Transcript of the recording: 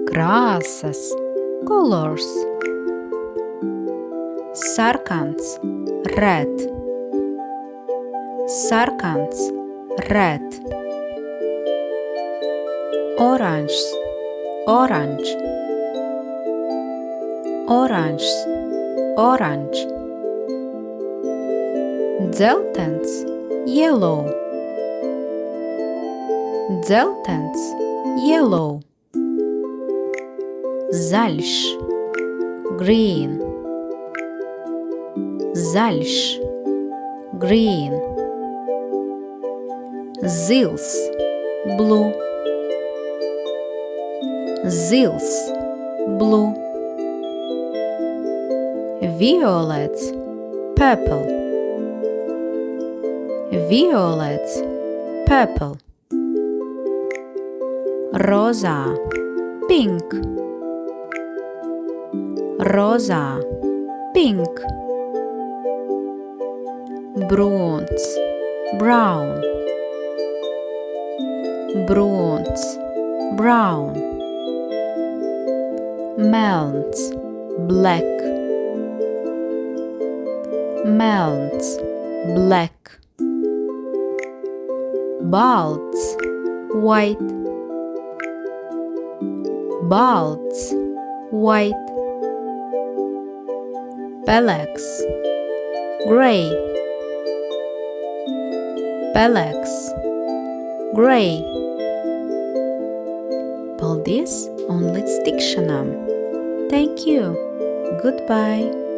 Krāsas, colors. Sarkans, red. Sarkans, red. Oranžs, orange. Oranžs, orange. Dzeltens, yellow. Dzeltens, yellow. Zaļš, green. Zaļš, green. Zils, blue. Zils, blue. Violets, purple. Violets, purple. Rozā, pink. Rozā, pink. Brūns, brown. Brūns, brown. Melns, black. Melns, black. Balts, white. Balts, white. Pelēks, grey. Pelēks, grey. Paldies un līdz tikšanām! Thank you! Goodbye!